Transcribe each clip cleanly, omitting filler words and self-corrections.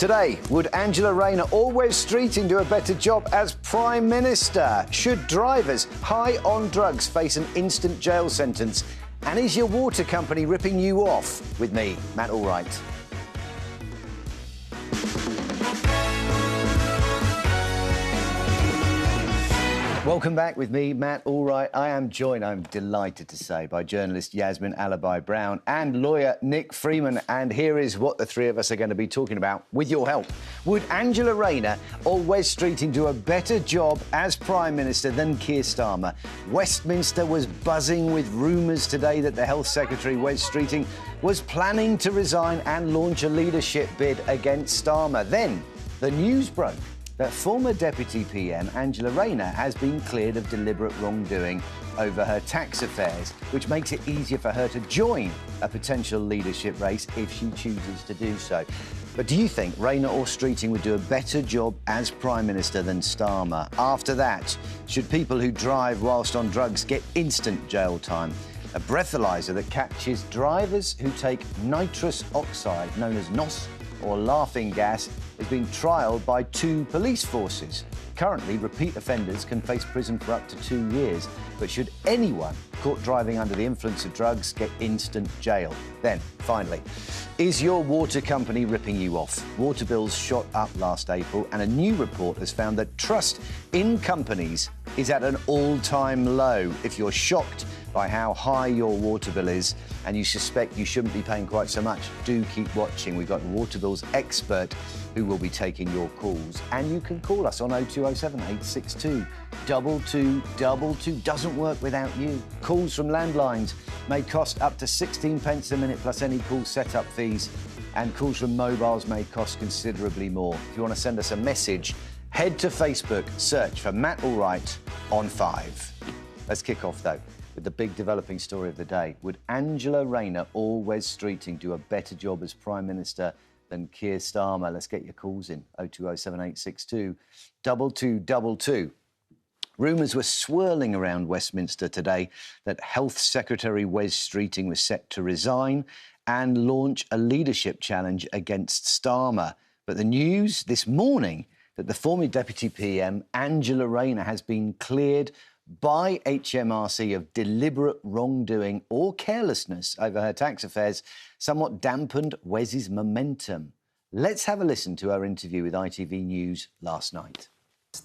Today, would Angela Rayner or Wes Streeting do a better job as Prime Minister? Should drivers high on drugs face an instant jail sentence? And is your water company ripping you off? With me, Matt Allwright. Welcome back with me, Matt Allwright. I am joined, I'm delighted to say, by journalist Yasmin Alabai-Brown and lawyer Nick Freeman. And here is what the three of us are going to be talking about, with your help. Would Angela Rayner or Wes Streeting do a better job as Prime Minister than Keir Starmer? Westminster was buzzing with rumours today that the Health Secretary, Wes Streeting, was planning to resign and launch a leadership bid against Starmer. Then the news broke that former Deputy PM Angela Rayner has been cleared of deliberate wrongdoing over her tax affairs, which makes it easier for her to join a potential leadership race if she chooses to do so. But do you think Rayner or Streeting would do a better job as Prime Minister than Starmer? After that, should people who drive whilst on drugs get instant jail time? A breathalyser that catches drivers who take nitrous oxide, known as NOS, or laughing gas, is being trialled by 2 police forces. Currently, repeat offenders can face prison for up to 2 years. But should anyone caught driving under the influence of drugs get instant jail? Then, finally, is your water company ripping you off? Water bills shot up last April, and a new report has found that trust in companies is at an all-time low. If you're shocked by how high your water bill is and you suspect you shouldn't be paying quite so much, do keep watching. We've got a water bills expert who will be taking your calls. And you can call us on 0207 862 2222. Doesn't work without you. Calls from landlines may cost up to 16 pence a minute plus any call setup fees. And calls from mobiles may cost considerably more. If you want to send us a message, head to Facebook, search for Matt Allwright on 5. Let's kick off, though, with the big developing story of the day. Would Angela Rayner or Wes Streeting do a better job as Prime Minister than Keir Starmer? Let's get your calls in. 0207 862 2222. Rumours were swirling around Westminster today that Health Secretary Wes Streeting was set to resign and launch a leadership challenge against Starmer. But the news this morning that the former Deputy PM, Angela Rayner, has been cleared by HMRC of deliberate wrongdoing or carelessness over her tax affairs somewhat dampened Wes's momentum. Let's have a listen to her interview with ITV News last night.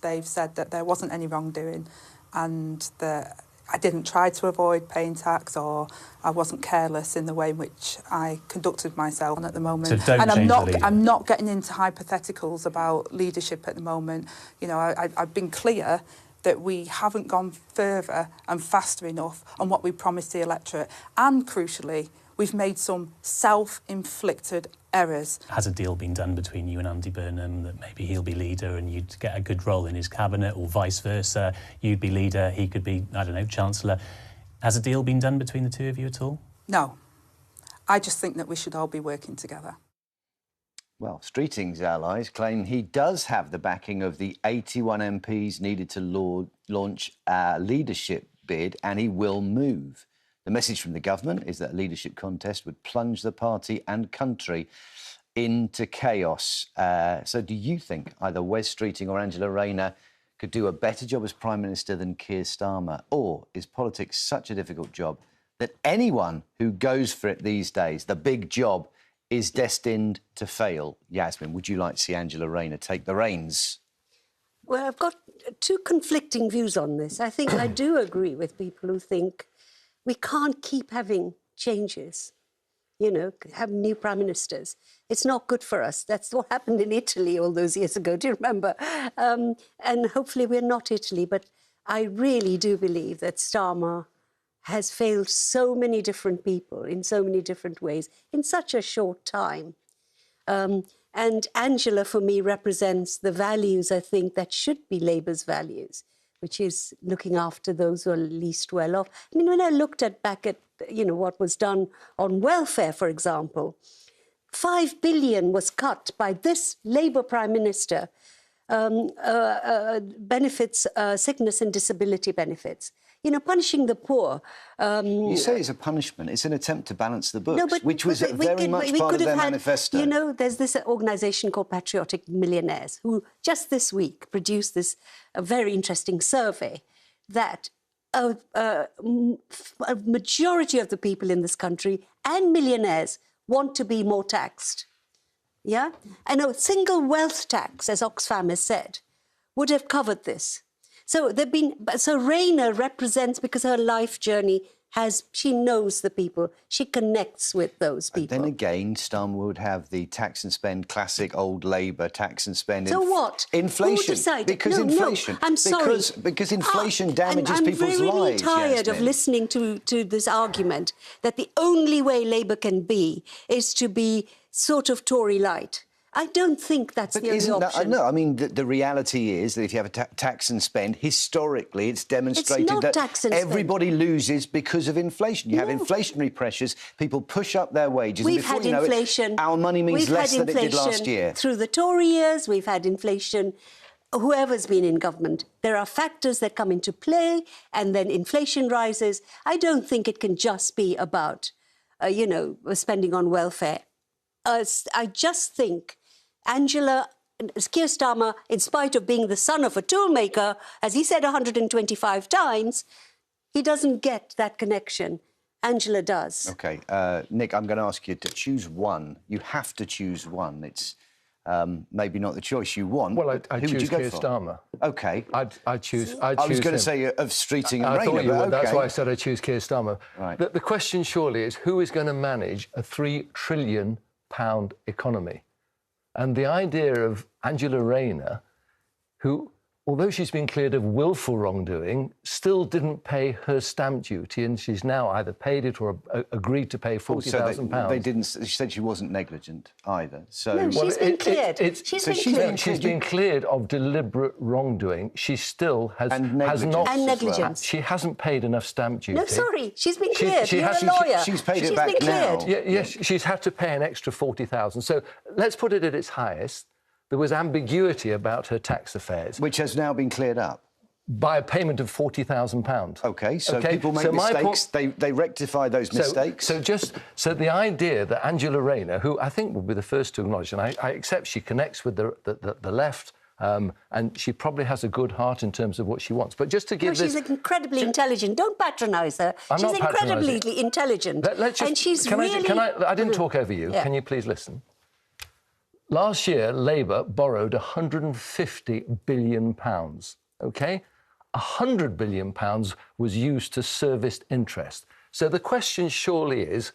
They've said that there wasn't any wrongdoing and that I didn't try to avoid paying tax or I wasn't careless in the way in which I conducted myself at the moment. So don't and change I'm not getting into hypotheticals about leadership at the moment. You know, I've been clear that we haven't gone further and faster enough on what we promised the electorate. And crucially, we've made some self-inflicted errors. Has a deal been done between you and Andy Burnham that maybe he'll be leader and you'd get a good role in his cabinet, or vice versa? You'd be leader, he could be, I don't know, Chancellor. Has a deal been done between the two of you at all? No. I just think that we should all be working together. Well, Streeting's allies claim he does have the backing of the 81 MPs needed to launch a leadership bid, and he will move. The message from the government is that a leadership contest would plunge the party and country into chaos. So do you think either Wes Streeting or Angela Rayner could do a better job as Prime Minister than Keir Starmer? Or is politics such a difficult job that anyone who goes for it these days, the big job, is destined to fail? Yasmin, would you like to see Angela Rayner take the reins? Well, I've got 2 conflicting views on this. I think I do agree with people who think we can't keep having changes, you know, having new prime ministers. It's not good for us. That's what happened in Italy all those years ago, do you remember? And hopefully we're not Italy, but I really do believe that Starmer has failed so many different people in so many different ways in such a short time. And Angela, for me, represents the values, I think, that should be Labour's values, which is looking after those who are least well off. I mean, when I looked back at, you know, what was done on welfare, for example, 5 billion was cut by this Labour Prime Minister benefits, sickness and disability benefits. You know, punishing the poor. You say it's a punishment. It's an attempt to balance the books, No, but, which was very much we part could of their have had, manifesto. You know, there's this organisation called Patriotic Millionaires who just this week produced this very interesting survey that a majority of the people in this country and millionaires want to be more taxed. Yeah? And a single wealth tax, as Oxfam has said, would have covered this. So Rayner represents, because her life journey she knows the people, she connects with those people. Then again, Starmer would have the tax and spend, classic old Labour tax and spend. So what? Inflation. Who decided? Because inflation. No, I'm sorry. Because inflation damages people's lives. I'm really tired of listening to this argument that the only way Labour can be is to be sort of Tory light. I don't think that's the only option. No, I mean, the reality is that if you have a tax and spend, historically, it's demonstrated that everybody loses because of inflation. You have inflationary pressures, people push up their wages, and before you know it, our money means less than it did last year. Through the Tory years, we've had inflation. Whoever's been in government, there are factors that come into play, and then inflation rises. I don't think it can just be about, spending on welfare. I just think Keir Starmer, in spite of being the son of a toolmaker, as he said 125 times, he doesn't get that connection. Angela does. OK. Nick, I'm going to ask you to choose one. You have to choose one. It's maybe not the choice you want. Well, I choose Keir Starmer. OK. I choose I was going to say of Streeting and Rayner. I thought you would. Okay. That's why I said I choose Keir Starmer. Right. The question surely is, who is going to manage a £3 trillion economy? And the idea of Angela Rayner, who, although she's been cleared of willful wrongdoing, still didn't pay her stamp duty, and she's now either paid it or agreed to pay £40,000. They didn't. She said she wasn't negligent either. So no, she's been cleared. She's been cleared of deliberate wrongdoing. She still has not. And negligence. She hasn't paid enough stamp duty. No, sorry, she's been cleared. You're a lawyer. She's paid it back now. Yes, she's had to pay an extra £40,000. So let's put it at its highest. There was ambiguity about her tax affairs, which has now been cleared up by a payment of £40,000. OK, so people make mistakes. They rectify those mistakes. So the idea that Angela Rayner, who I think will be the first to acknowledge, and I accept she connects with the left, and she probably has a good heart in terms of what she wants. But just to give she's incredibly intelligent. Don't patronise her. She's incredibly intelligent. And she's I didn't talk over you. Yeah. Can you please listen? Last year, Labour borrowed £150 billion, OK? £100 billion was used to service interest. So the question surely is,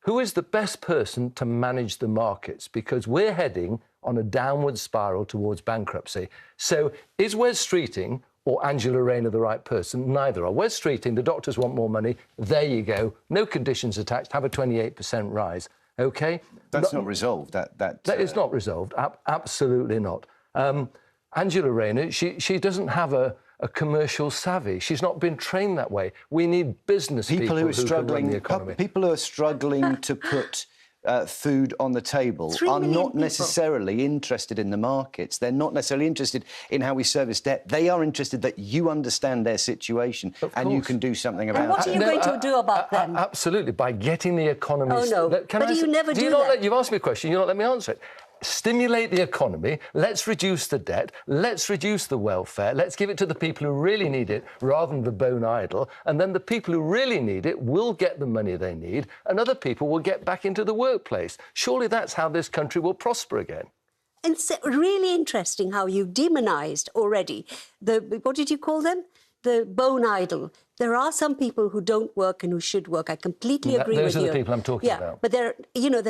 who is the best person to manage the markets? Because we're heading on a downward spiral towards bankruptcy. So is Wes Streeting or Angela Rayner the right person? Neither are. Wes Streeting, the doctors want more money. There you go. No conditions attached. Have a 28% rise. OK? That's not resolved. That is not resolved. Absolutely not. Angela Rayner, she doesn't have a commercial savvy. She's not been trained that way. We need business people who can run the economy. People who are struggling to put food on the table are not necessarily interested in the markets. They're not necessarily interested in how we service debt. They are interested that you understand their situation and you can do something about it. And what are you going to do about them? Absolutely, by getting the economy... Oh, no, but you never do that. You've asked me a question, you not let me answer it. Stimulate the economy, let's reduce the debt, let's reduce the welfare, let's give it to the people who really need it rather than the bone idle, and then the people who really need it will get the money they need and other people will get back into the workplace. Surely that's how this country will prosper again. It's really interesting how you demonised already what did you call them? The bone idle. There are some people who don't work and who should work. I completely agree with you. Those are the people I'm talking about. But there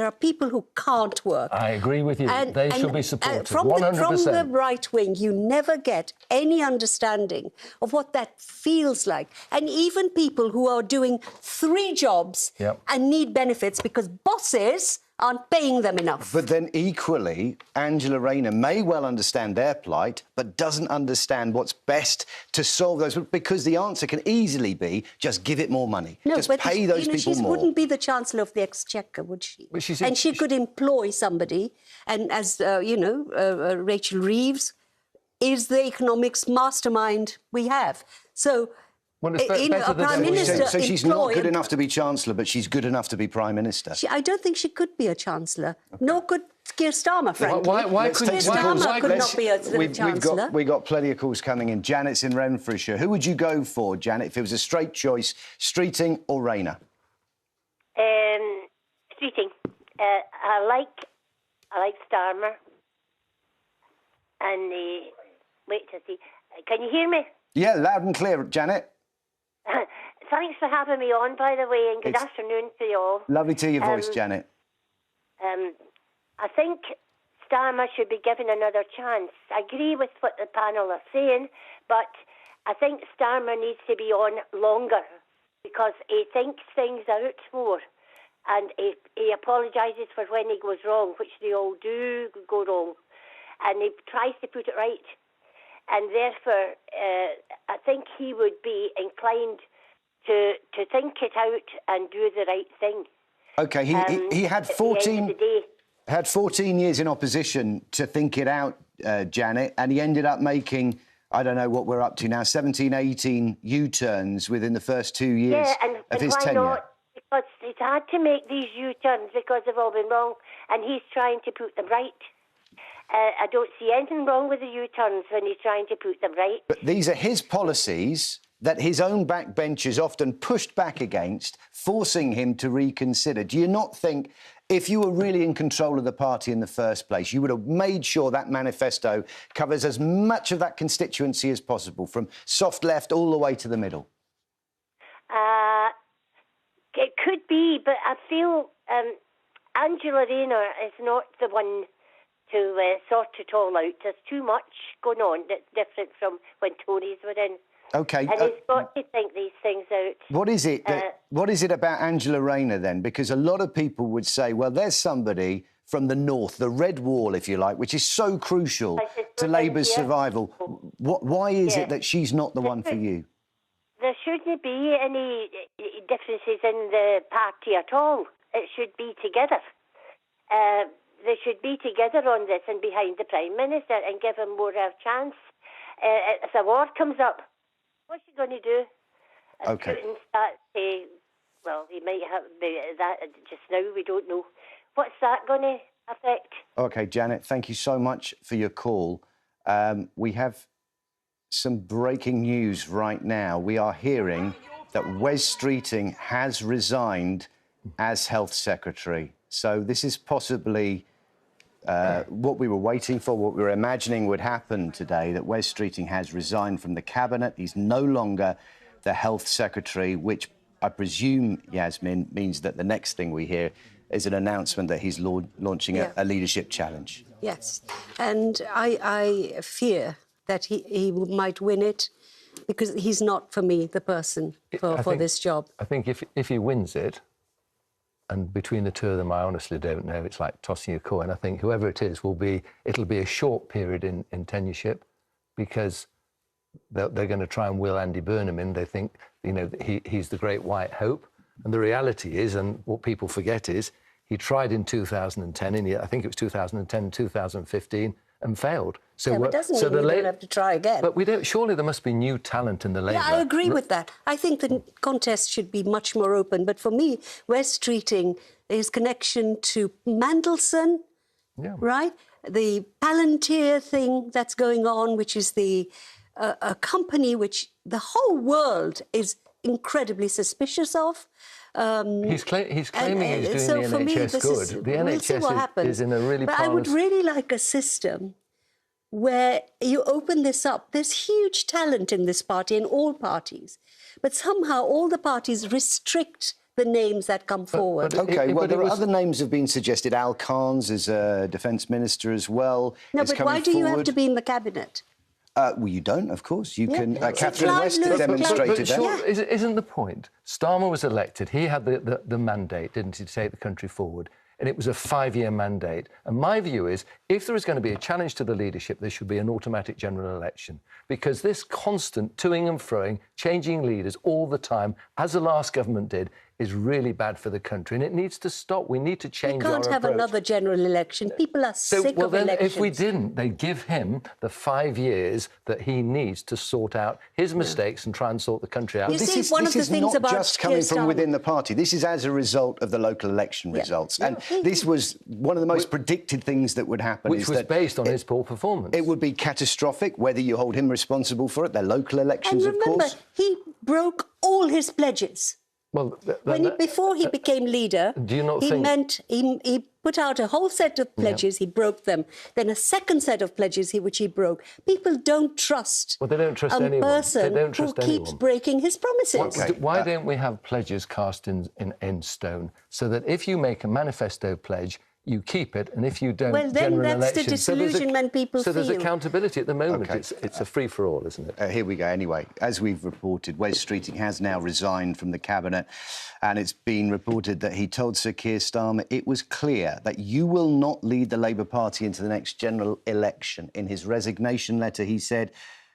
are people who can't work. I agree with you. They should be supported, 100%. From the right wing, you never get any understanding of what that feels like. And even people who are doing 3 jobs and need benefits because bosses aren't paying them enough. But then equally, Angela Rayner may well understand their plight, but doesn't understand what's best to solve those, because the answer can easily be just give it more money. No, just pay those people more. She wouldn't be the Chancellor of the Exchequer, would she? And she could employ somebody. And as, Rachel Reeves is the economics mastermind we have. So, well, it's you know, a Prime Minister So she's not good enough to be Chancellor, but she's good enough to be Prime Minister? I don't think she could be a Chancellor. Okay. Nor could Keir Starmer, frankly. Why couldn't Keir Starmer could not be a Chancellor? We've got plenty of calls coming in. Janet's in Renfrewshire. Who would you go for, Janet, if it was a straight choice, Streeting or Rayner? Streeting. I like Starmer. And wait to see. Can you hear me? Yeah, loud and clear, Janet. Thanks for having me on, by the way, and good afternoon to you all. Lovely to hear your voice, Janet. I think Starmer should be given another chance. I agree with what the panel are saying, but I think Starmer needs to be on longer because he thinks things out more. And he apologises for when he goes wrong, which they all do go wrong. And he tries to put it right. And therefore, I think he would be inclined to think it out and do the right thing. OK, he had 14 years in opposition to think it out, Janet, and he ended up making, I don't know what we're up to now, 17, 18 U-turns within the first 2 years of his tenure. Not? Because he's had to make these U-turns because they've all been wrong, and he's trying to put them right. I don't see anything wrong with the U-turns when he's trying to put them right. But these are his policies that his own backbenchers often pushed back against, forcing him to reconsider. Do you not think, if you were really in control of the party in the first place, you would have made sure that manifesto covers as much of that constituency as possible, from soft left all the way to the middle? It could be, but I feel Angela Rayner is not the one to sort it all out. There's too much going on that's different from when Tories were in. OK. And he's got to think these things out. What is it about Angela Rayner, then? Because a lot of people would say, well, there's somebody from the north, the red wall, if you like, which is so crucial to Labour's survival. Why is it that she's not the one for you? There shouldn't be any differences in the party at all. It should be together. They should be together on this and behind the Prime Minister and give him more of a chance. If a war comes up, what's he going to do? OK. Well, he might have that just now, we don't know. What's that going to affect? OK, Janet, thank you so much for your call. We have some breaking news right now. We are hearing that Wes Streeting has resigned as Health Secretary. So this is possibly what we were waiting for, what we were imagining would happen today, that Wes Streeting has resigned from the Cabinet. He's no longer the Health Secretary, which I presume, Yasmin, means that the next thing we hear is an announcement that he's launching a leadership challenge. Yes, and I fear that he might win it because he's not, for me, the person for this job. I think if he wins it, and between the two of them, I honestly don't know. It's like tossing a coin. I think whoever it is it'll be a short period in tenureship because they're going to try and will Andy Burnham in. They think, he's the great white hope. And the reality is, and what people forget is, he tried in 2010, and I think it was 2010 and 2015, and failed. So it doesn't mean we don't have to try again. But surely there must be new talent in the Labour. Yeah, I agree with that. I think the contest should be much more open. But for me, Wes Streeting, his connection to Mandelson, right? The Palantir thing that's going on, which is a company which the whole world is incredibly suspicious of. He's claiming he's doing the NHS good. The NHS is in a really But I would really like a system where you open this up. There's huge talent in this party, in all parties. But somehow all the parties restrict the names that come forward. OK, well, there are other names have been suggested. Al Khan's as a Defence Minister as well. No, but why do you have to be in the Cabinet? Well, you don't, of course. You can. Catherine West demonstrated that. Isn't the point? Starmer was elected. He had the mandate, didn't he, to take the country forward? And it was a 5-year mandate. And my view is, if there is going to be a challenge to the leadership, there should be an automatic general election. Because this constant toing and froing, changing leaders all the time, as the last government did, is really bad for the country, and it needs to stop. We need to change our approach. We can't have another general election. People are sick of then, elections. if we didn't, they'd give him the 5 years that he needs to sort out his mistakes and try and sort the country out. This is not just coming from within the party. This is as a result of the local election results. And this was one of the most predicted things that would happen. Which was based on his poor performance. It would be catastrophic, whether you hold him responsible for it. They're local elections, and remember, of course. He broke all his pledges. Well, before he became leader, do you not think... he put out a whole set of pledges, he broke them. Then a second set of pledges which he broke. People don't trust they don't trust a anyone. person who keeps breaking his promises. Okay. Why don't we have pledges cast in stone, so that if you make a manifesto pledge, you keep it, and if you don't, well, then that's the disillusionment people feel. So there's accountability at the moment. Okay. It's a free-for-all, isn't it? Here we go. Anyway, as we've reported, Wes Streeting has now resigned from the Cabinet, and it's been reported that he told Sir Keir Starmer it was clear that you will not lead the Labour Party into the next general election. In his resignation letter, he said,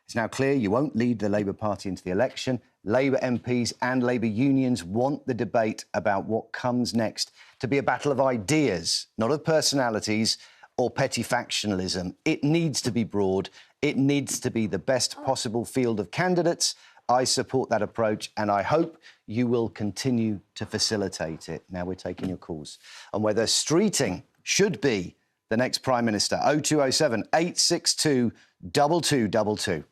it's now clear you won't lead the Labour Party into the election. Labour MPs and Labour unions want the debate about what comes next to be a battle of ideas, not of personalities or petty factionalism. It needs to be broad. It needs to be the best possible field of candidates. I support that approach, and I hope you will continue to facilitate it. Now we're taking your calls on whether Streeting should be the next Prime Minister. 0207 862 2222.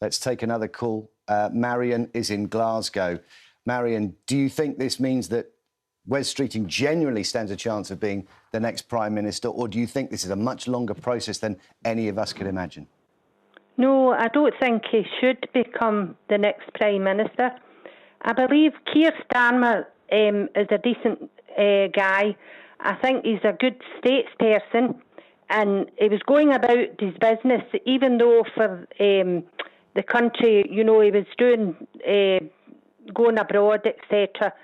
Let's take another call. Marion is in Glasgow. Marion, do you think this means that Wes Streeting genuinely stands a chance of being the next Prime Minister, or do you think this is a much longer process than any of us could imagine? No, I don't think he should become the next Prime Minister. I believe Keir Starmer is a decent guy. I think he's a good statesperson, and he was going about his business, even though for the country, you know, he was doing going abroad, etc.,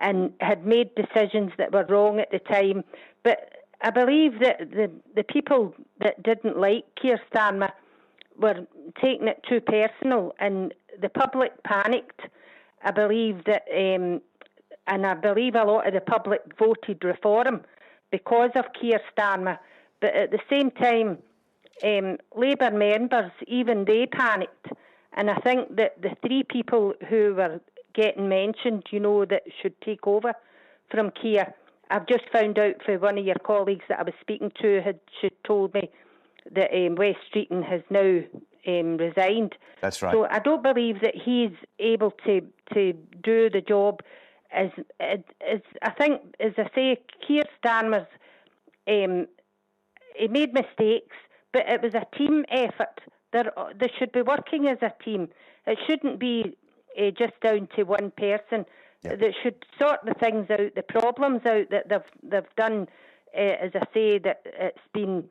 and had made decisions that were wrong at the time. But I believe that the people that didn't like Keir Starmer were taking it too personal, and the public panicked. I believe that, and I believe a lot of the public voted reform because of Keir Starmer. But at the same time, Labour members, even they panicked. And I think that the three people who were getting mentioned, you know, that should take over from Keir, I've just found out from one of your colleagues that I was speaking to, she told me that Wes Streeting has now resigned. That's right. So I don't believe that he's able to do the job as I think, as I say, Keir Starmer's, he made mistakes, but it was a team effort. They should be working as a team. It shouldn't be just down to one person. Yep. They should sort the things out, the problems out that they've done. As I say, that it's been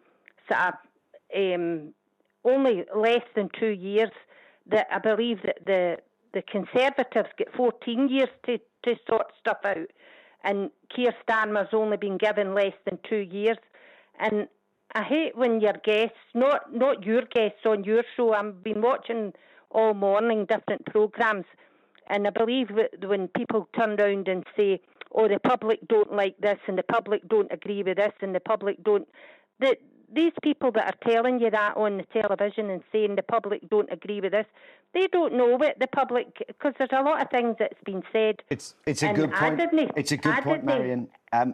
sort of only less than 2 years. That I believe that the Conservatives get 14 years to sort stuff out, and Keir Starmer's only been given less than 2 years. And I hate when your guests, not your guests on your show, I've been watching all morning different programmes, and I believe that when people turn around and say, oh, the public don't like this, and the public don't agree with this, and the public don't... These people that are telling you that on the television and saying the public don't agree with this, they don't know what the public... Because there's a lot of things that's been said. It's a good point. It's a good point, Marion.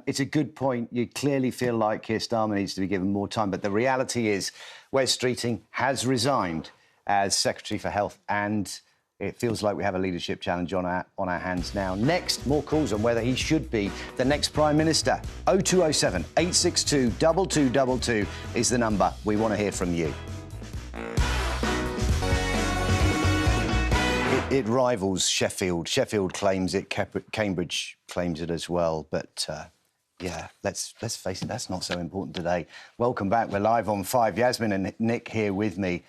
It's a good point. You clearly feel like Keir Starmer needs to be given more time, but the reality is Wes Streeting has resigned as Secretary for Health, and it feels like we have a leadership challenge on our hands now. Next, more calls on whether he should be the next Prime Minister. 0207 862 2222 is the number. We want to hear from you. It rivals Sheffield. Sheffield claims it, Cambridge claims it as well. But, yeah, let's face it, that's not so important today. Welcome back. We're live on 5. Yasmin and Nick here with me.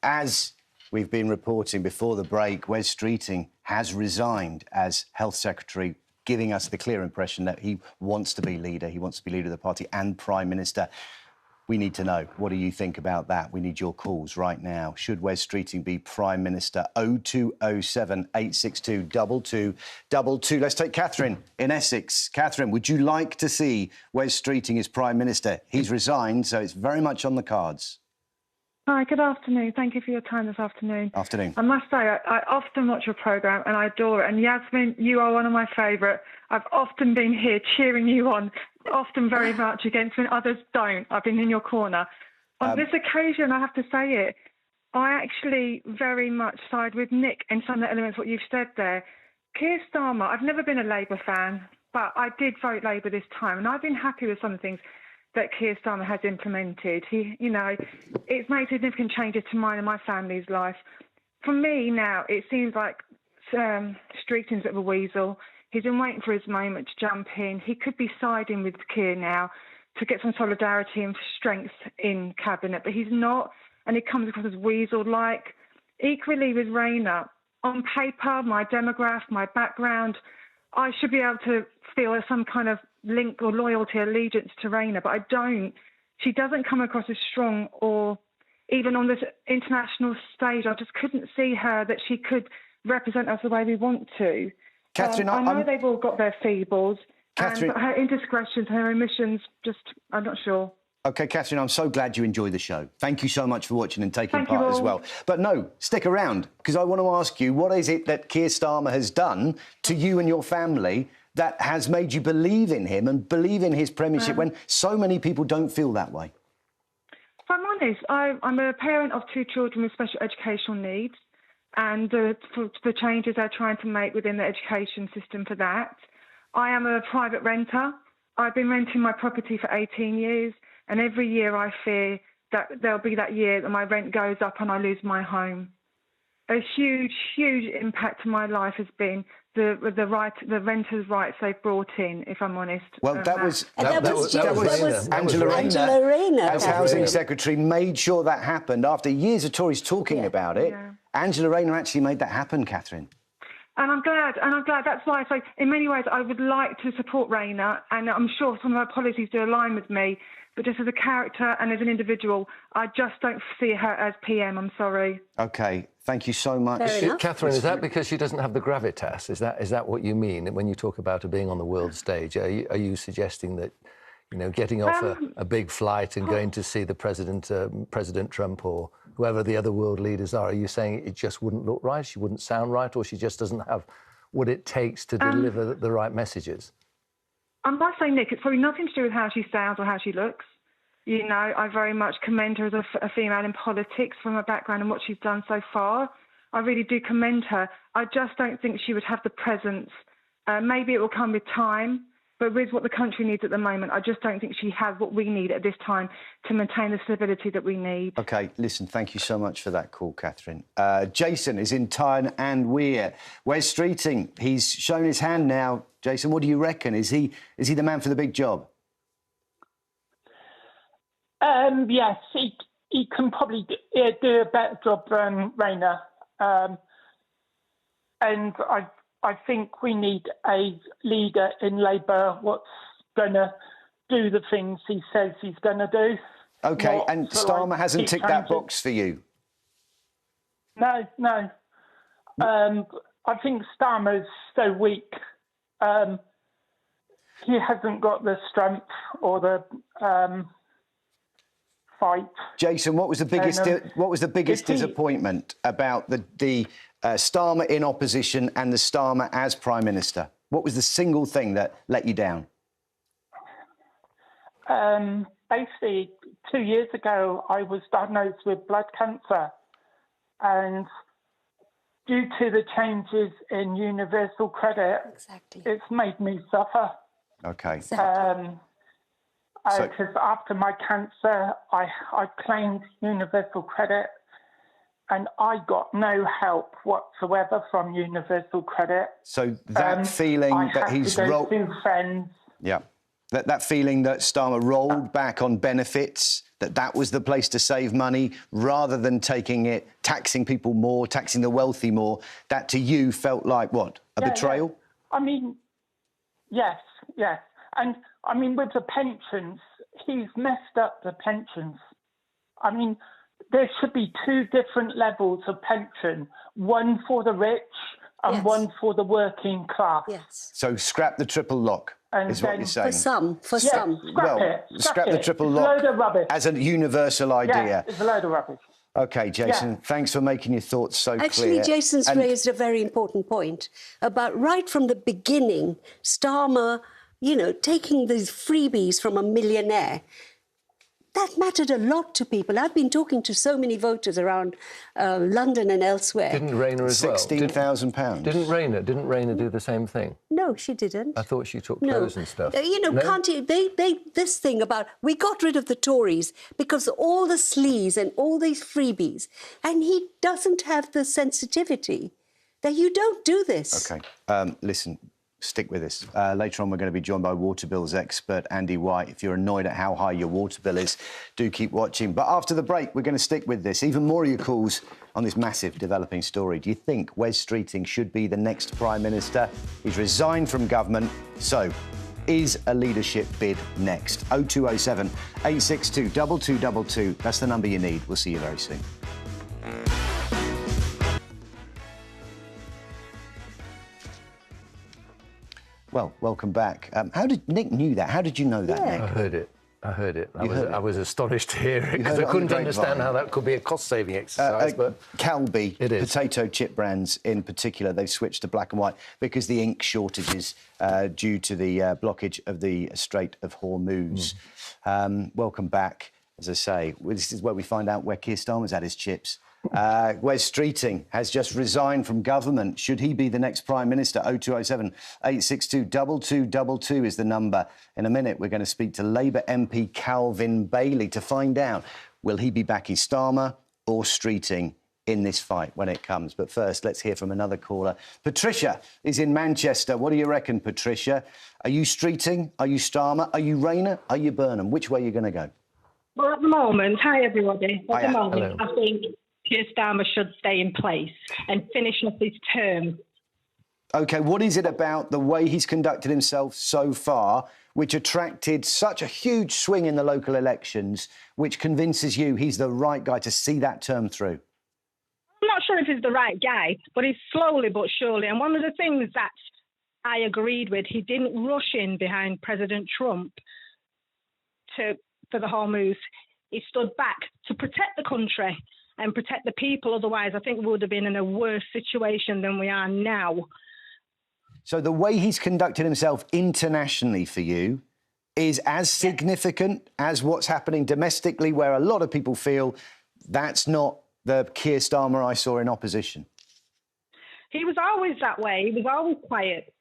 As we've been reporting before the break, Wes Streeting has resigned as Health Secretary, giving us the clear impression that he wants to be leader. He wants to be leader of the party and Prime Minister. We need to know. What do you think about that? We need your calls right now. Should Wes Streeting be Prime Minister? 0207 862 2222. Let's take Catherine in Essex. Catherine, would you like to see Wes Streeting as Prime Minister? He's resigned, so it's very much on the cards. Hi, good afternoon. Thank you for your time this afternoon. Afternoon. I must say, I often watch your programme and I adore it. And Yasmin, you are one of my favourite. I've often been here cheering you on, often very much against when others don't. I've been in your corner. On this occasion, I have to say it, I actually very much side with Nick in some of the elements what you've said there. Keir Starmer, I've never been a Labour fan, but I did vote Labour this time, and I've been happy with some of the things that Keir Starmer has implemented. It's made significant changes to mine and my family's life. For me now, it seems like Streeting's a bit of a weasel. He's been waiting for his moment to jump in. He could be siding with Keir now to get some solidarity and strength in Cabinet, but he's not, and he comes across as weasel-like. Equally with Rayner, on paper, my demograph, my background, I should be able to feel some kind of link or loyalty, allegiance to Rayner, but I don't. She doesn't come across as strong, or even on this international stage, I just couldn't see her that she could represent us the way we want to. Catherine, I know they've all got their feebles, but her indiscretions, her omissions, I'm not sure. OK, Catherine, I'm so glad you enjoy the show. Thank you so much for watching and taking part as well. But no, stick around, because I want to ask you, what is it that Keir Starmer has done to you and your family that has made you believe in him and believe in his premiership when so many people don't feel that way? If I'm honest, I'm a parent of 2 children with special educational needs, and for the changes they're trying to make within the education system for that. I am a private renter. I've been renting my property for 18 years, and every year I fear that there'll be that year that my rent goes up and I lose my home. A huge, huge impact to my life has been the renters' rights they've brought in, if I'm honest. Well, that was Angela Rayner, as Housing Secretary, made sure that happened after years of Tories talking about it. Yeah. Angela Rayner actually made that happen, Catherine. And I'm glad. That's why I say, in many ways, I would like to support Rayner, and I'm sure some of her policies do align with me. But just as a character and as an individual, I just don't see her as PM. I'm sorry. OK, thank you so much. Catherine, is that because she doesn't have the gravitas? Is that what you mean when you talk about her being on the world stage? Are you suggesting that, getting off a big flight and going to see the President Trump or whoever the other world leaders are you saying it just wouldn't look right, she wouldn't sound right, or she just doesn't have what it takes to deliver the right messages? I must say, Nick, it's probably nothing to do with how she sounds or how she looks. I very much commend her as a female in politics from her background and what she's done so far. I really do commend her. I just don't think she would have the presence. Maybe it will come with time, but with what the country needs at the moment, I just don't think she has what we need at this time to maintain the stability that we need. OK, listen, thank you so much for that call, Catherine. Jason is in Tyne and Weir. Wes Streeting, he's shown his hand now. Jason, what do you reckon? Is he the man for the big job? Yes, he can probably do a better job than Rayner. And I think we need a leader in Labour what's going to do the things he says he's going to do. OK, and Starmer hasn't ticked that box for you? No. I think Starmer's so weak. He hasn't got the strength or the fight. Jason, what was the biggest disappointment about the Starmer in opposition and the Starmer as Prime Minister? What was the single thing that let you down? Basically, 2 years ago, I was diagnosed with blood cancer, and due to the changes in universal credit, it's made me suffer. OK. Because after my cancer, I claimed universal credit, and I got no help whatsoever from universal credit. So that feeling that he's rolled... friends. Yeah. That feeling that Starmer rolled back on benefits, that was the place to save money, rather than taxing people more, taxing the wealthy more, that to you felt like, what, a betrayal? Yeah. I mean, yes. And, I mean, with the pensions, he's messed up the pensions. I mean, there should be two different levels of pension, one for the rich and one for the working class. Yes. So scrap the triple lock, is what you're saying. For some. Scrap the triple it's lock a load of rubbish. as a universal idea. Yeah, it's a load of rubbish. OK, Jason, thanks for making your thoughts so clear. Actually, Jason's raised a very important point about right from the beginning, Starmer, you know, taking these freebies from a millionaire. That mattered a lot to people. I've been talking to so many voters around London and elsewhere. Didn't Rayner as well? £16,000. Didn't Rayner do the same thing? No, she didn't. I thought she took clothes and stuff. You know, can't you? This thing about we got rid of the Tories because all the sleaze and all these freebies, and he doesn't have the sensitivity that you don't do this. OK, listen. Stick with us. Later on, we're going to be joined by water bills expert Andy White. If you're annoyed at how high your water bill is, do keep watching. But after the break, we're going to stick with this. Even more of your calls on this massive developing story. Do you think Wes Streeting should be the next Prime Minister? He's resigned from government. So, is a leadership bid next? 0207 862 2222. That's the number you need. We'll see you very soon. Well, welcome back. How did Nick knew that? How did you know that, Nick? I heard it. I was astonished to hear it because I couldn't understand how that could be a cost-saving exercise. But Calbee, potato chip brands in particular, they've switched to black and white because the ink shortages due to the blockage of the Strait of Hormuz. Welcome back. As I say, this is where we find out where Keir Starmer's at his chips. Wes Streeting has just resigned from government. Should he be the next Prime Minister? 0207 862 2222 is the number. In a minute, we're going to speak to Labour MP Calvin Bailey to find out, will he be backing Starmer or Streeting in this fight when it comes? But first, let's hear from another caller. Patricia is in Manchester. What do you reckon, Patricia? Are you Streeting? Are you Starmer? Are you Rayner? Are you Burnham? Which way are you going to go? Well, at the moment, hi everybody. At the moment, Hello. I think Keir Starmer should stay in place and finish off his term. OK, what is it about the way he's conducted himself so far which attracted such a huge swing in the local elections, which convinces you he's the right guy to see that term through? I'm not sure if he's the right guy, but he's slowly but surely. And one of the things that I agreed with, he didn't rush in behind President Trump for the Hormuz. He stood back to protect the country and protect the people. Otherwise, I think we would have been in a worse situation than we are now. So the way he's conducted himself internationally for you is as significant as what's happening domestically, where a lot of people feel that's not the Keir Starmer I saw in opposition? He was always that way. He was always quiet.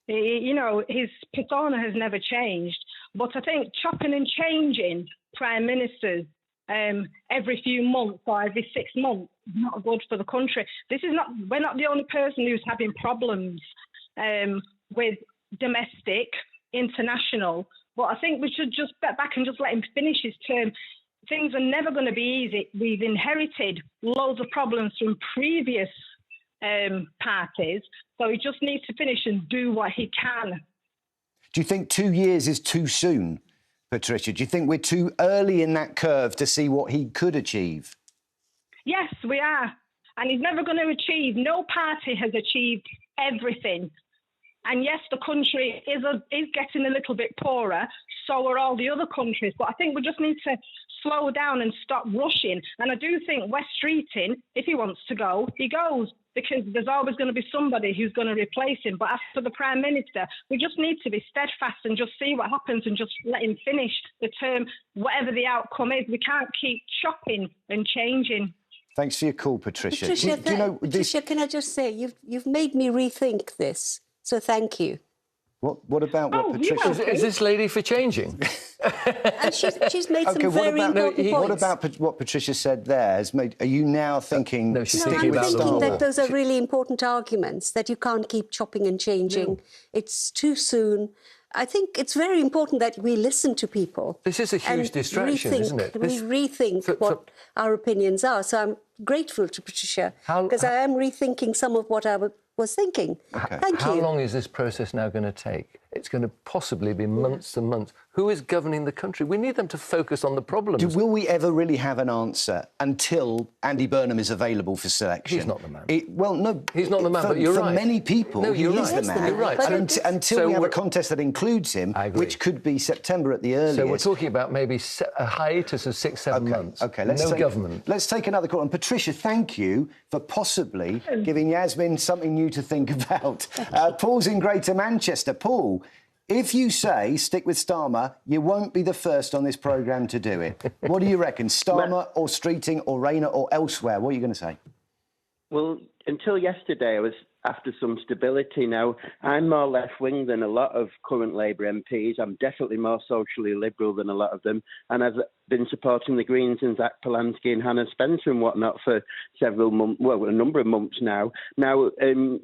You know, his persona has never changed. But I think chopping and changing prime ministers every few months or every 6 months is not good for the country. We're not the only person who's having problems with domestic, international, but I think we should just step back and just let him finish his term. Things are never going to be easy. We've inherited loads of problems from previous parties, so he just needs to finish and do what he can. Do you think 2 years is too soon, Patricia? Do you think we're too early in that curve to see what he could achieve? Yes, we are. And he's never going to achieve, no party has achieved everything. And yes, the country is getting a little bit poorer, so are all the other countries. But I think we just need to slow down and stop rushing. And I do think Wes Streeting, if he wants to go, he goes, because there's always going to be somebody who's going to replace him. But as for the Prime Minister, we just need to be steadfast and just see what happens and just let him finish the term, whatever the outcome is. We can't keep chopping and changing. Thanks for your call, Patricia. Patricia, can I just say, you've made me rethink this, so thank you. What about what Patricia... Is this lady for changing? And she's made some very important points. What about what Patricia said there? Are you now thinking... No, she's I'm thinking about thinking that those are really important arguments, that you can't keep chopping and changing. No. It's too soon. I think it's very important that we listen to people. This is a huge distraction, isn't it? We rethink what our opinions are. So I'm grateful to Patricia, because I am rethinking some of what I was thinking. Okay. Thank you. How long is this process now going to take? it's going to possibly be months and months. Who is governing the country? We need them to focus on the problems. Will we ever really have an answer until Andy Burnham is available for selection? He's not the man. No. He's not the man, but you're right. For many people, he is the man. You're right. And until we have a contest that includes him, which could be September at the earliest. So we're talking about maybe a hiatus of 6-7 months. OK, government. Let's take another call. And Patricia, thank you for possibly giving Yasmin something new to think about. Paul's in Greater Manchester. Paul, if you say stick with Starmer, you won't be the first on this programme to do it. What do you reckon? Starmer or Streeting or Rayner or elsewhere? What are you going to say? Well, until yesterday, I was after some stability. Now, I'm more left-wing than a lot of current Labour MPs. I'm definitely more socially liberal than a lot of them. And I've been supporting the Greens and Zach Polanski and Hannah Spencer and whatnot for several months, well, a number of months now. Now,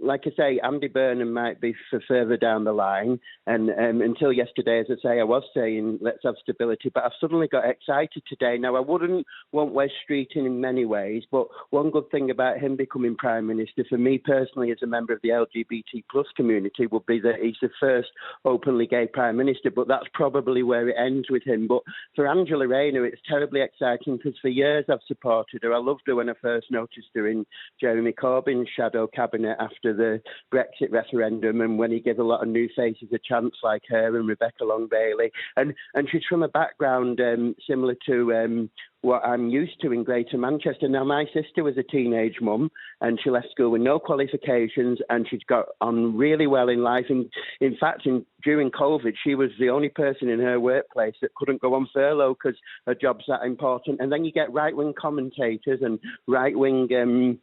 like I say, Andy Burnham might be for further down the line. And until yesterday, as I say, I was saying, let's have stability. But I've suddenly got excited today. Now, I wouldn't want Wes Streeting in many ways, but one good thing about him becoming Prime Minister, for me personally, as a member of the LGBT plus community, would be that he's the first openly gay Prime Minister. But that's probably where it ends with him. But for Angela Rayner, it's terribly exciting because for years I've supported her. I loved her when I first noticed her in Jeremy Corbyn's shadow cabinet after the Brexit referendum, and when he gave a lot of new faces a chance like her and Rebecca Long-Bailey. And she's from a background similar to what I'm used to in Greater Manchester. Now, my sister was a teenage mum and she left school with no qualifications and she'd got on really well in life. And in fact, during COVID, she was the only person in her workplace that couldn't go on furlough because her job's that important. And then you get right-wing commentators and right-wing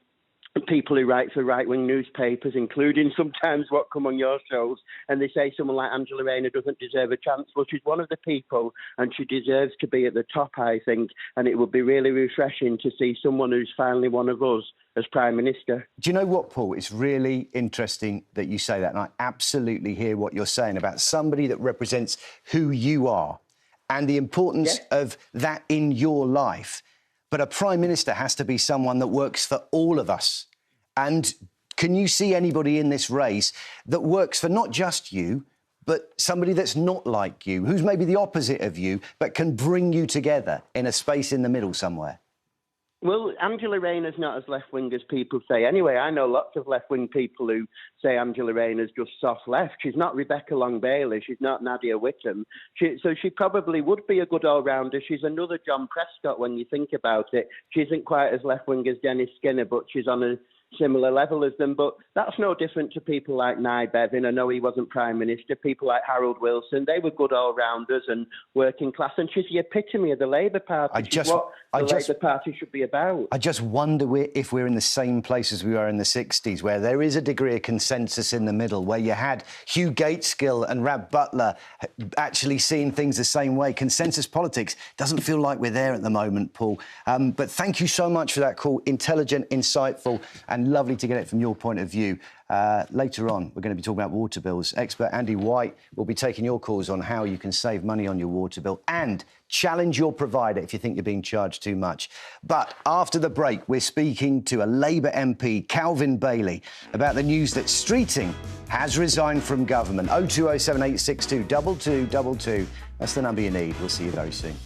people who write for right-wing newspapers, including sometimes what come on your shows, and they say someone like Angela Rayner doesn't deserve a chance. Well, she's one of the people, and she deserves to be at the top, I think, and it would be really refreshing to see someone who's finally one of us as Prime Minister. Do you know what, Paul? It's really interesting that you say that, and I absolutely hear what you're saying about somebody that represents who you are and the importance of that in your life. But a Prime Minister has to be someone that works for all of us. And can you see anybody in this race that works for not just you, but somebody that's not like you, who's maybe the opposite of you, but can bring you together in a space in the middle somewhere? Well, Angela Rayner's not as left-wing as people say. Anyway, I know lots of left-wing people who say Angela Rayner's just soft left. She's not Rebecca Long-Bailey. She's not Nadia Whittome. So she probably would be a good all-rounder. She's another John Prescott when you think about it. She isn't quite as left-wing as Dennis Skinner, but she's on a similar level as them. But that's no different to people like Nye Bevan. I know he wasn't Prime Minister. People like Harold Wilson, they were good all-rounders and working class. And she's the epitome of the Labour Party. She's what the Labour Party should be about. I just wonder if we're in the same place as we were in the 60s, where there is a degree of consensus in the middle, where you had Hugh Gateskill and Rab Butler actually seeing things the same way. Consensus politics doesn't feel like we're there at the moment, Paul. But thank you so much for that call. Intelligent, insightful, and lovely to get it from your point of view. Later on, we're going to be talking about water bills. Expert Andy White will be taking your calls on how you can save money on your water bill and challenge your provider if you think you're being charged too much. But after the break, we're speaking to a Labour MP, Calvin Bailey, about the news that Streeting has resigned from government. 0207862 2222. That's the number you need. We'll see you very soon.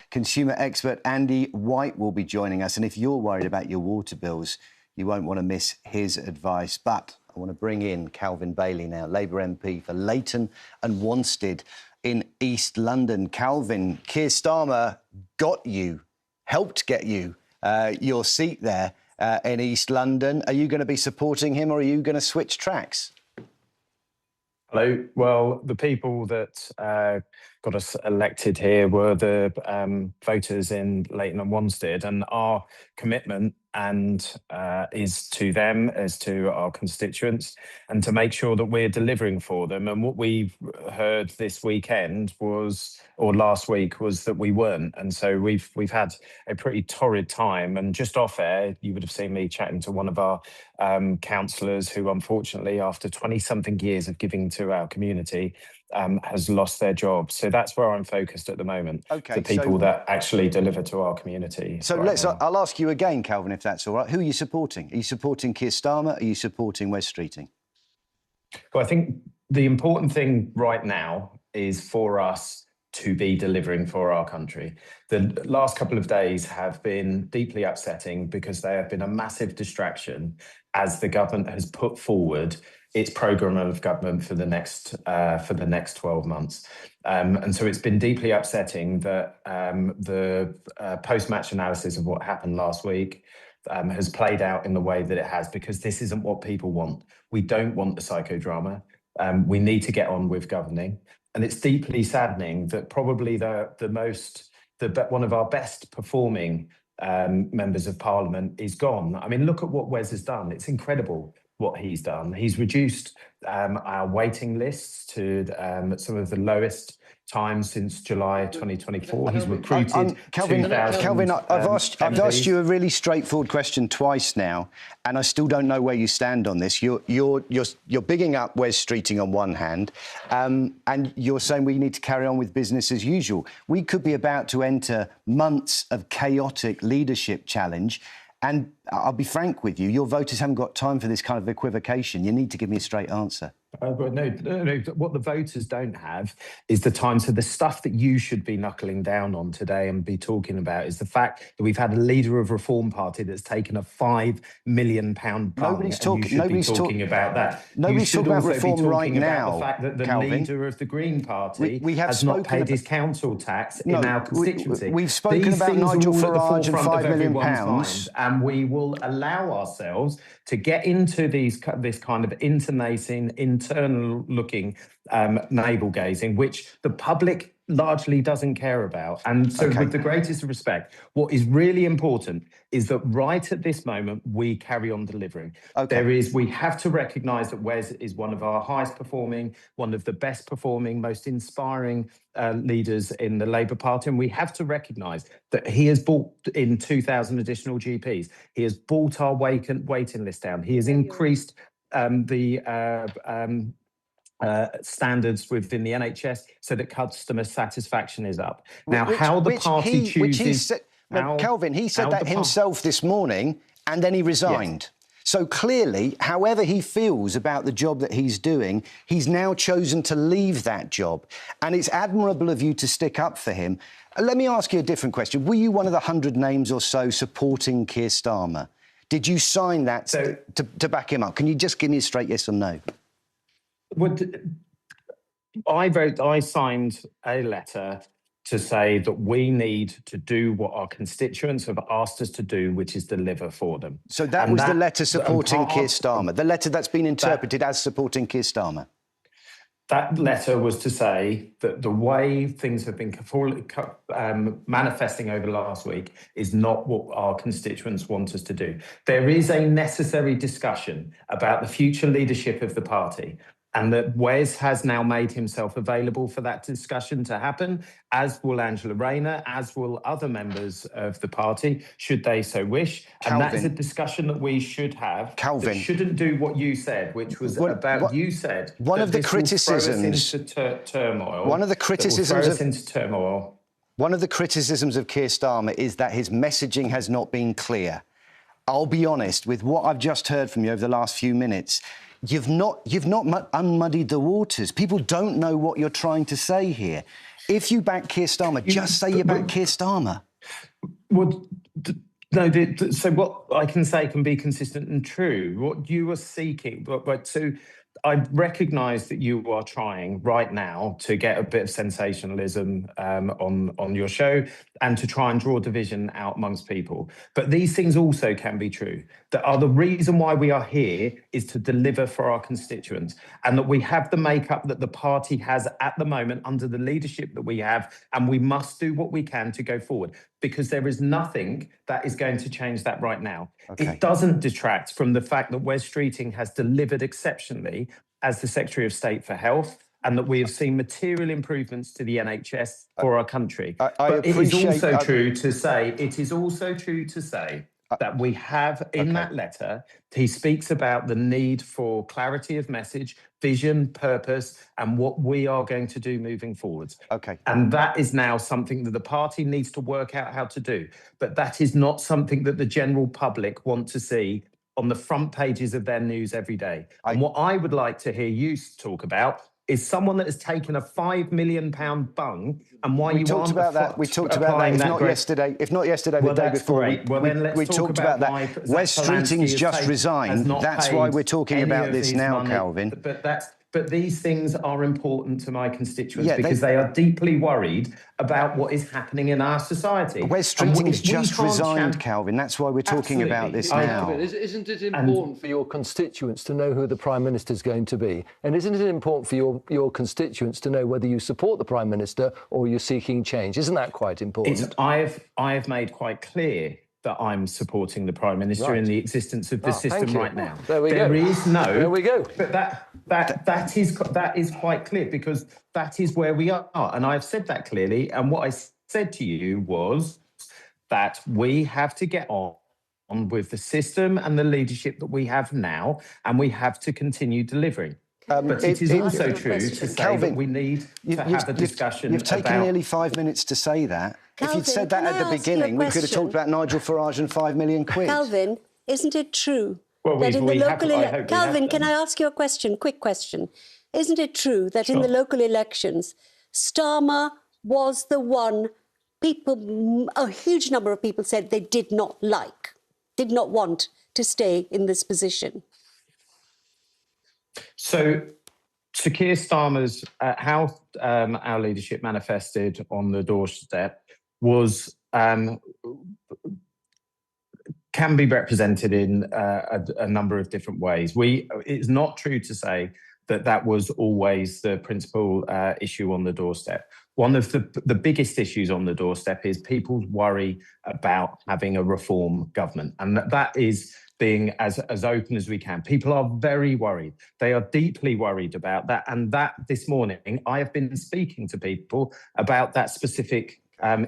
Consumer expert Andy White will be joining us. And if you're worried about your water bills, you won't want to miss his advice. But I want to bring in Calvin Bailey now, Labour MP for Leighton and Wanstead in East London. Calvin, Keir Starmer helped get you your seat there in East London. Are you going to be supporting him or are you going to switch tracks? Hello. Well, the people that got us elected here were the voters in Leighton and Wanstead, and our commitment is to them, as to our constituents, and to make sure that we're delivering for them. And what we've heard this weekend last week was that we weren't. And so we've had a pretty torrid time. And just off air, you would have seen me chatting to one of our councillors who, unfortunately, after 20-something years of giving to our community, has lost their job. So that's where I'm focused at the moment. Okay, the people that actually deliver to our community. So I'll ask you again, Calvin, if that's all right. Who are you supporting? Are you supporting Keir Starmer? Are you supporting Wes Streeting? Well, I think the important thing right now is for us to be delivering for our country. The last couple of days have been deeply upsetting because they have been a massive distraction as the government has put forward its programme of government for the next 12 months. And so it's been deeply upsetting that the post-match analysis of what happened last week has played out in the way that it has, because this isn't what people want. We don't want the psychodrama. We need to get on with governing. And it's deeply saddening that probably one of our best performing members of parliament is gone. I mean, look at what Wes has done. It's incredible what he's done. He's reduced our waiting lists to some of the lowest times since July 2024. He's recruited Calvin, I've asked you a really straightforward question twice now, and I still don't know where you stand on this. You're bigging up Wes Streeting on one hand, and you're saying we need to carry on with business as usual. We could be about to enter months of chaotic leadership challenge. And I'll be frank with you, your voters haven't got time for this kind of equivocation. You need to give me a straight answer. No. What the voters don't have is the time. So the stuff that you should be knuckling down on today and be talking about is the fact that we've had a leader of Reform Party that's taken a £5 million bung. Nobody's talking about that. Nobody's talking about reform right now. The fact that the Calvin, leader of the Green Party we have has not paid his council tax in our constituency. We've spoken about Nigel Farage and £5 million, and we will allow ourselves to get into this kind of internal-looking navel-gazing, which the public largely doesn't care about. And so with the greatest respect, what is really important is that right at this moment, we carry on delivering. We have to recognise that Wes is one of our highest performing, one of the best performing, most inspiring leaders in the Labour Party. And we have to recognise that he has brought in 2,000 additional GPs. He has brought our waiting list down. He has increased the standards within the NHS so that customer satisfaction is up. Now, Calvin, he said that himself this morning, and then he resigned. Yes. So clearly, however he feels about the job that he's doing, he's now chosen to leave that job. And it's admirable of you to stick up for him. Let me ask you a different question. Were you one of the 100 names or so supporting Keir Starmer? Did you sign that to back him up? Can you just give me a straight yes or no? I signed a letter to say that we need to do what our constituents have asked us to do, which is deliver for them. So that was the letter supporting Keir Starmer, the letter that's been interpreted as supporting Keir Starmer? That letter was to say that the way things have been manifesting over the last week is not what our constituents want us to do. There is a necessary discussion about the future leadership of the party, and that Wes has now made himself available for that discussion to happen, as will Angela Rayner, as will other members of the party, should they so wish. And that is a discussion that we should have. Calvin. That shouldn't do what you said, which was you said one of the criticisms into turmoil. One of the criticisms into turmoil. One of the criticisms of Keir Starmer is that his messaging has not been clear. I'll be honest, with what I've just heard from you over the last few minutes, You've not unmuddied the waters. People don't know what you're trying to say here. If you back Keir Starmer, just say you back Keir Starmer. Well, so what I can say can be consistent and true. What you are seeking, so I recognise that you are trying right now to get a bit of sensationalism on your show and to try and draw division out amongst people. But these things also can be true. The reason why we are here is to deliver for our constituents, and that we have the makeup that the party has at the moment under the leadership that we have, and we must do what we can to go forward, because there is nothing that is going to change that right now. It doesn't detract from the fact that Wes Streeting has delivered exceptionally as the Secretary of State for Health, and that we have seen material improvements to the NHS for our country. But it is also true to say that we have in that letter, he speaks about the need for clarity of message, vision, purpose, and what we are going to do moving forwards. And that is now something that the party needs to work out how to do. But that is not something that the general public want to see on the front pages of their news every day. And what I would like to hear you talk about is someone that has taken a £5 million bung, and why we talked about that. We talked about that. If not yesterday, the day before. We talked about that. Wes Streeting's just resigned. That's why we're talking about this now, Calvin. But these things are important to my constituents because they are deeply worried about what is happening in our society. Wes Streeting's just resigned, Calvin. That's why we're talking about this now. Isn't it important for your constituents to know who the Prime Minister is going to be? And isn't it important for your constituents to know whether you support the Prime Minister or you're seeking change? Isn't that quite important? I have made quite clear that I'm supporting the Prime Minister in the existence of the system right now. There we go. There is no. There we go. But that is quite clear, because that is where we are, and I've said that clearly. And what I said to you was that we have to get on with the system and the leadership that we have now, and we have to continue delivering. But it is also true to say Calvin, that we need to have a discussion. You've taken nearly 5 minutes to say that. Calvin, if you'd said that at the beginning, we could have talked about Nigel Farage and £5 million. Calvin, isn't it true that in the local elections... Calvin, can I ask you a question? Quick question. Isn't it true that in the local elections, Starmer was the one a huge number of people said they did not want to stay in this position? So, to Keir Starmer's, how our leadership manifested on the doorstep was can be represented in a number of different ways. It's not true to say that was always the principal issue on the doorstep. One of the biggest issues on the doorstep is people's worry about having a reform government, and that is being as open as we can. People are very worried. They are deeply worried about that. And that this morning, I have been speaking to people about that specific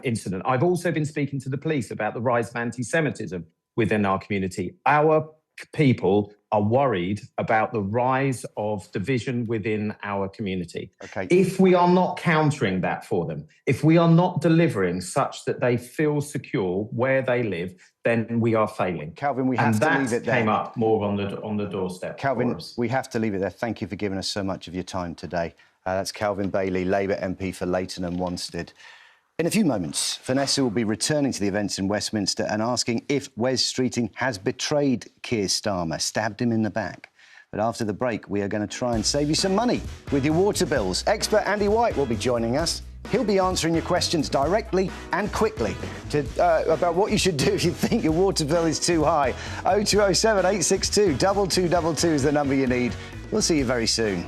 incident. I've also been speaking to the police about the rise of anti-Semitism within our community. Our people are worried about the rise of division within our community. Okay. If we are not countering that for them, if we are not delivering such that they feel secure where they live, then we are failing. Calvin, we have to leave it there. And that came up more on the doorstep. Calvin, we have to leave it there. Thank you for giving us so much of your time today. That's Calvin Bailey, Labour MP for Leighton and Wanstead. In a few moments, Vanessa will be returning to the events in Westminster and asking if Wes Streeting has betrayed Keir Starmer, stabbed him in the back. But after the break, we are going to try and save you some money with your water bills. Expert Andy White will be joining us. He'll be answering your questions directly and quickly about what you should do if you think your water bill is too high. 0207 862 2222 is the number you need. We'll see you very soon.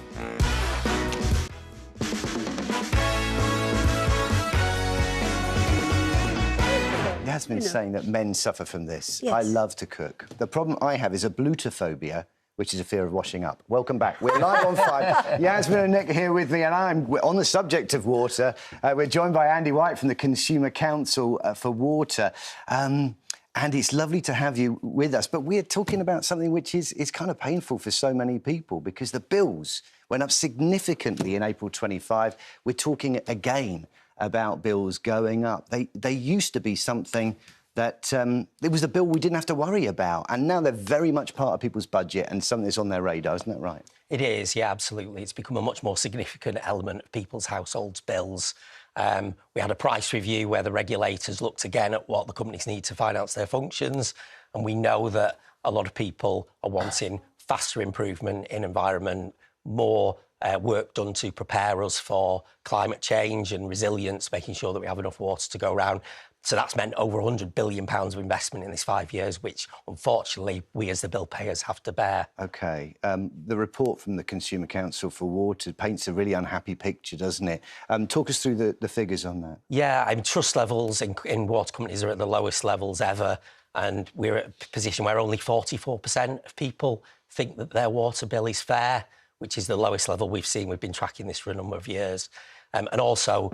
Yasmin's saying that men suffer from this. Yes. I love to cook. The problem I have is a blutophobia, which is a fear of washing up. Welcome back. We're live on 5. Yasmin and Nick here with me, and we're on the subject of water. We're joined by Andy White from the Consumer Council for Water. And it's lovely to have you with us. But we're talking about something which is kind of painful for so many people, because the bills went up significantly in April 25. We're talking again about bills going up. They used to be something that it was a bill we didn't have to worry about, and now they're very much part of people's budget and something that's on their radar, isn't that right? It is, yeah, absolutely. It's become a much more significant element of people's households' bills. We had a price review where the regulators looked again at what the companies need to finance their functions, and we know that a lot of people are wanting faster improvement in environment, more work done to prepare us for climate change and resilience, making sure that we have enough water to go around. So that's meant over £100 billion of investment in this 5 years, which, unfortunately, we as the bill payers have to bear. OK. The report from the Consumer Council for Water paints a really unhappy picture, doesn't it? Talk us through the figures on that. Yeah, trust levels in water companies are at the lowest levels ever, and we're at a position where only 44% of people think that their water bill is fair, which is the lowest level we've seen. We've been tracking this for a number of years. And also,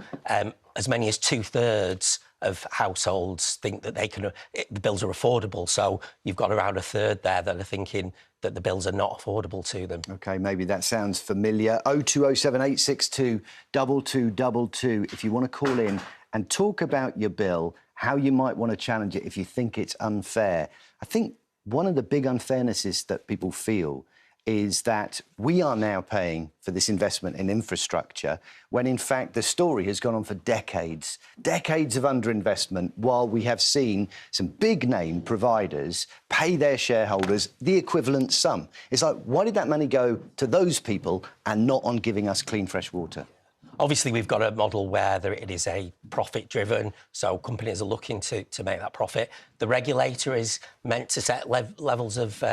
as many as 2/3 of households think that the bills are affordable. So you've got around a third there that are thinking that the bills are not affordable to them. OK, maybe that sounds familiar. 0207 862 2222 if you want to call in and talk about your bill, how you might want to challenge it if you think it's unfair. I think one of the big unfairnesses that people feel is that we are now paying for this investment in infrastructure when, in fact, the story has gone on for decades, decades of underinvestment, while we have seen some big-name providers pay their shareholders the equivalent sum. It's like, why did that money go to those people and not on giving us clean, fresh water? Obviously, we've got a model where it is a profit-driven, so companies are looking to make that profit. The regulator is meant to set levels of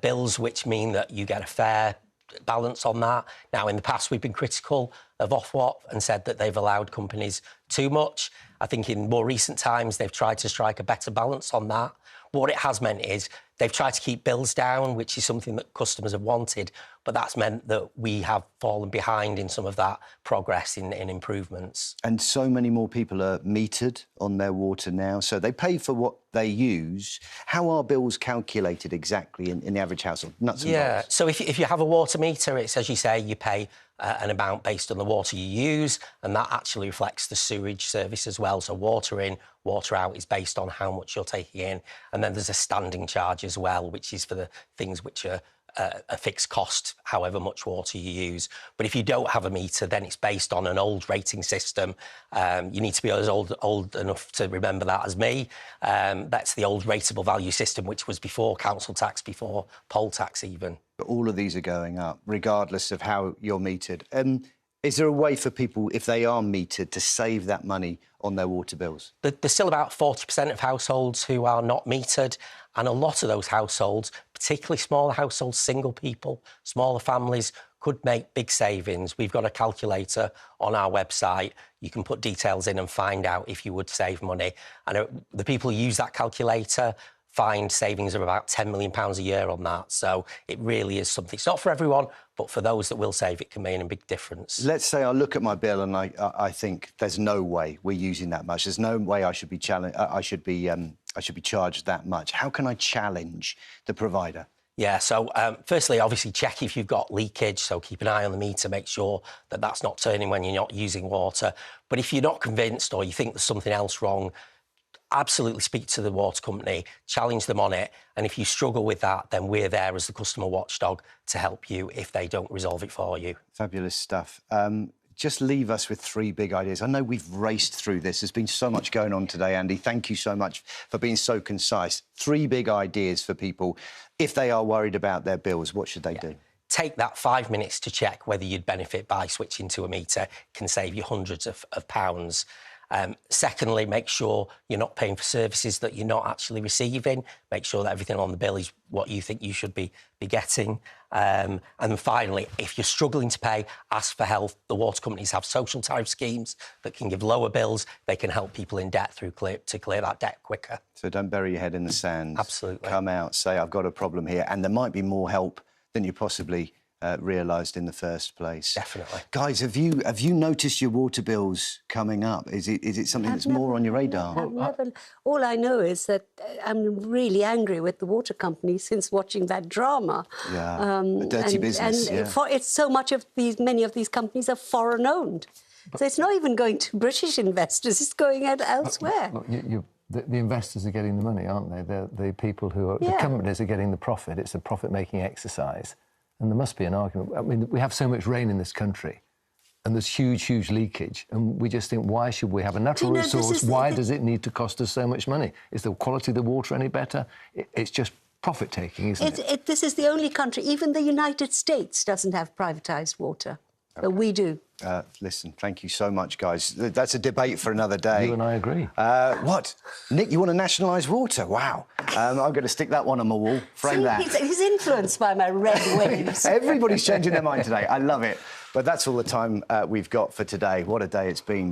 bills, which mean that you get a fair balance on that. Now, in the past, we've been critical of Ofwat and said that they've allowed companies too much. I think in more recent times, they've tried to strike a better balance on that. What it has meant is they've tried to keep bills down, which is something that customers have wanted, but that's meant that we have fallen behind in some of that progress in improvements. And so many more people are metered on their water now, so they pay for what they use. How are bills calculated exactly in the average household? Nuts and bolts. So if you have a water meter, it's, as you say, you pay an amount based on the water you use, and that actually reflects the sewage service as well. So water in, water out is based on how much you're taking in. And then there's a standing charge as well, which is for the things which are a fixed cost, however much water you use. But if you don't have a meter, then it's based on an old rating system. You need to be as old enough to remember that as me. That's the old rateable value system, which was before council tax, before poll tax even. But all of these are going up, regardless of how you're metered. Is there a way for people, if they are metered, to save that money on their water bills? There's still about 40% of households who are not metered, and a lot of those households, particularly smaller households, single people, smaller families, could make big savings. We've got a calculator on our website. You can put details in and find out if you would save money. And the people who use that calculator find savings of about £10 million a year on that. So it really is something. It's not for everyone, but for those that will save, it can make a big difference. Let's say I look at my bill and I think there's no way we're using that much. There's no way I should be I should be charged that much. How can I challenge the provider? Yeah, so firstly, obviously check if you've got leakage, so keep an eye on the meter, make sure that that's not turning when you're not using water. But if you're not convinced or you think there's something else wrong, absolutely speak to the water company, challenge them on it, and if you struggle with that, then we're there as the customer watchdog to help you if they don't resolve it for you. Fabulous stuff. Just leave us with 3 big ideas. I know we've raced through this. There's been so much going on today, Andy. Thank you so much for being so concise. 3 big ideas for people. If they are worried about their bills, what should they do? Take that 5 minutes to check whether you'd benefit by switching to a meter. It can save you hundreds of pounds. Secondly, make sure you're not paying for services that you're not actually receiving. Make sure that everything on the bill is what you think you should be getting. And then finally, if you're struggling to pay, ask for help. The water companies have social tariff schemes that can give lower bills. They can help people in debt to clear that debt quicker. So don't bury your head in the sand. Absolutely. Come out, say, I've got a problem here, and there might be more help than you possibly realised in the first place. Definitely. Guys, have you noticed your water bills coming up? Is it something that's more on your radar? All I know is that I'm really angry with the water company since watching that drama. Yeah, the dirty business. And it's so much of many of these companies are foreign-owned. So it's not even going to British investors, it's going out elsewhere. Look, the investors are getting the money, aren't they? The people who are... The companies are getting the profit. It's a profit-making exercise. And there must be an argument. I mean, we have so much rain in this country and there's huge, huge leakage. And we just think, why should we have a natural resource? Why does it need to cost us so much money? Is the quality of the water any better? It's just profit-taking, isn't it? This is the only country, even the United States doesn't have privatised water. Okay. But we do. Listen, thank you so much, guys. That's a debate for another day. You and I agree. What? Nick, you want to nationalise water? Wow. I'm going to stick that one on my wall. Frame that. He's influenced by my red waves. Everybody's changing their mind today. I love it. But that's all the time we've got for today. What a day it's been.